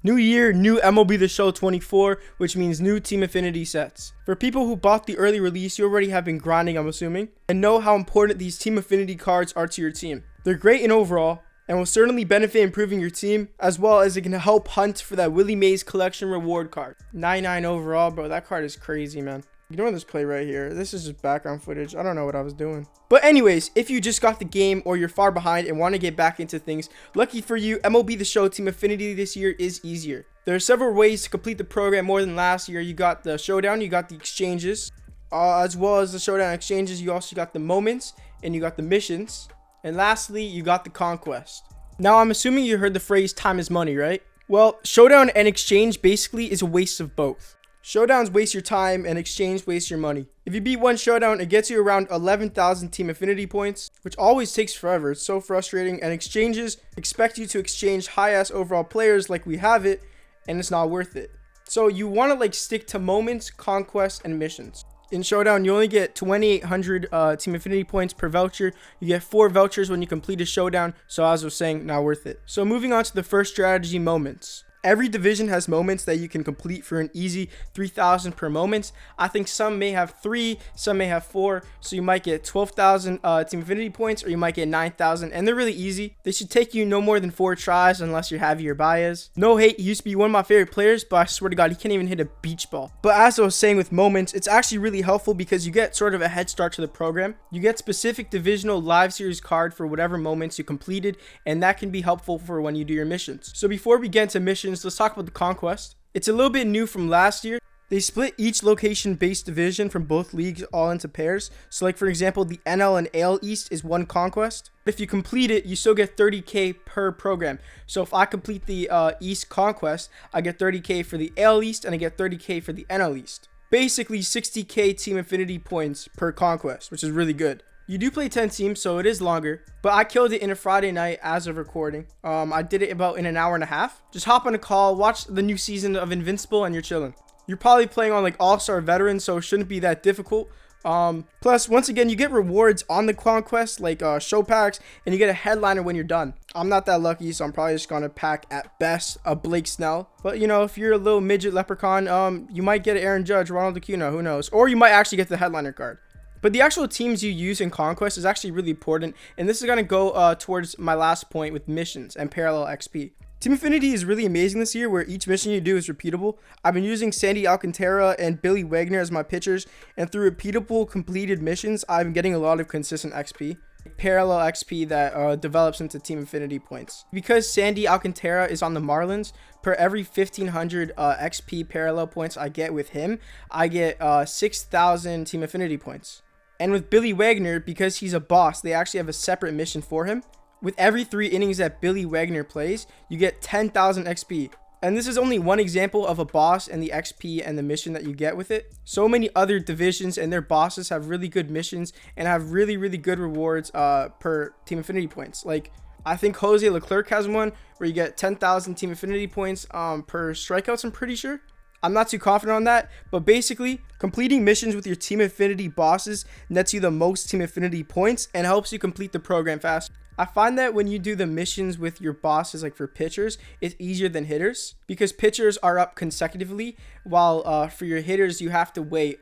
New year, new MLB The Show 24, which means new Team Affinity sets. For people who bought the early release, you already have been grinding, I'm assuming, and know how important these Team Affinity cards are to your team. They're great in overall, and will certainly benefit improving your team, as well as it can help hunt for that Willie Mays collection reward card. 99 overall, bro, that card is crazy, man. Ignore this play right here. This is just background footage. I don't know what I was doing. But anyways, if you just got the game or you're far behind and want to get back into things, lucky for you, MLB The Show Team Affinity this year is easier. There are several ways to complete the program more than last year. You got the showdown, you got the exchanges, as well as the showdown exchanges, you also got the moments, and you got the missions. And lastly, you got the conquest. Now, I'm assuming you heard the phrase time is money, right? Well, showdown and exchange basically is a waste of both. Showdowns waste your time and exchange wastes your money. If you beat one showdown, it gets you around 11,000 Team Affinity points, which always takes forever. It's so frustrating. And exchanges expect you to exchange high-ass overall players like we have it, and it's not worth it. So you want to stick to moments, conquests, and missions. In Showdown, you only get 2,800 Team Affinity points per voucher. You get 4 vouchers when you complete a showdown, so as I was saying, not worth it. So moving on to the first strategy, moments. Every division has moments that you can complete for an easy 3,000 per moment. I think some may have 3, some may have 4, so you might get 12,000 Team Affinity points, or you might get 9,000, and they're really easy. They should take you no more than 4 tries unless you're Javier or Baez. No hate, he used to be one of my favorite players, but I swear to God, he can't even hit a beach ball. But as I was saying with moments, it's actually really helpful because you get sort of a head start to the program. You get specific divisional live series card for whatever moments you completed, and that can be helpful for when you do your missions. So before we get into missions, let's talk about the conquest. It's a little bit new from last year. They split each location-based division from both leagues all into pairs. So for example, the NL and AL East is one conquest. If you complete it, you still get 30k per program. So if I complete the East conquest, I get 30k for the AL East and I get 30k for the NL East. Basically 60k Team Affinity points per conquest, which is really good. You do play 10 teams, so it is longer, but I killed it in a Friday night as of recording. I did it about in an hour and a half. Just hop on a call, watch the new season of Invincible, and you're chilling. You're probably playing on all-star veterans, so it shouldn't be that difficult. Plus, once again, you get rewards on the conquest, like show packs, and you get a headliner when you're done. I'm not that lucky, so I'm probably just gonna pack at best a Blake Snell. But if you're a little midget leprechaun, you might get an Aaron Judge, Ronald Acuna, who knows? Or you might actually get the headliner card. But the actual teams you use in Conquest is actually really important, and this is going to go towards my last point with missions and parallel XP. Team Affinity is really amazing this year where each mission you do is repeatable. I've been using Sandy Alcantara and Billy Wagner as my pitchers, and through repeatable completed missions, I'm getting a lot of consistent XP. Parallel XP that develops into Team Affinity points. Because Sandy Alcantara is on the Marlins, per every 1,500 XP parallel points I get with him, I get 6,000 Team Affinity points. And with Billy Wagner, because he's a boss, they actually have a separate mission for him. With every 3 innings that Billy Wagner plays, you get 10,000 XP. And this is only one example of a boss and the XP and the mission that you get with it. So many other divisions and their bosses have really good missions and have really, really good rewards per Team Affinity points. Like, I think Jose Leclerc has one where you get 10,000 Team Affinity points per strikeouts, I'm pretty sure. I'm not too confident on that, but basically, completing missions with your Team Affinity bosses nets you the most Team Affinity points and helps you complete the program faster. I find that when you do the missions with your bosses, like for pitchers, it's easier than hitters because pitchers are up consecutively, while for your hitters, you have to wait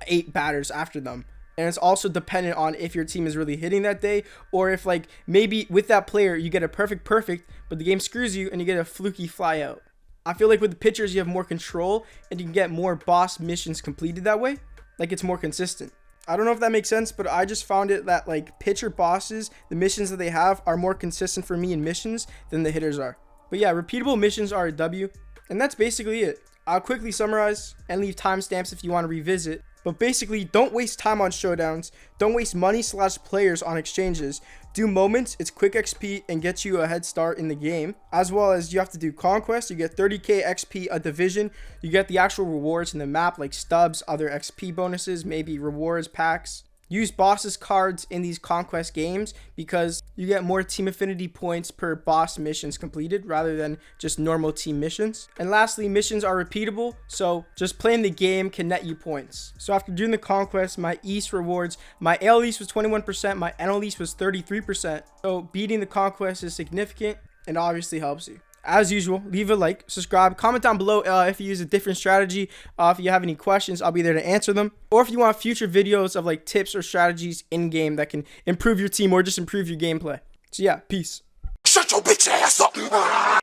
8 batters after them. And it's also dependent on if your team is really hitting that day, or if maybe with that player, you get a perfect, but the game screws you and you get a fluky fly out. I feel like with the pitchers, you have more control and you can get more boss missions completed that way. It's more consistent. I don't know if that makes sense, but I just found it that pitcher bosses, the missions that they have are more consistent for me in missions than the hitters are. But yeah, repeatable missions are a W, and that's basically it. I'll quickly summarize and leave timestamps if you want to revisit. But basically, don't waste time on showdowns. Don't waste money/players on exchanges. Do moments, it's quick XP and gets you a head start in the game. As well as you have to do conquest, you get 30k XP a division. You get the actual rewards in the map like stubs, other XP bonuses, maybe rewards packs. Use bosses cards in these conquest games because you get more Team Affinity points per boss missions completed rather than just normal team missions. And lastly, missions are repeatable, so just playing the game can net you points. So after doing the conquest, my East rewards, my AL East was 21%, my NL East was 33%. So beating the conquest is significant and obviously helps you. as usual, leave a like, subscribe, comment down below if you use a different strategy. If you have any questions, I'll be there to answer them. Or if you want future videos of like tips or strategies in game that can improve your team or just improve your gameplay. So yeah, peace. Shut your bitch ass up.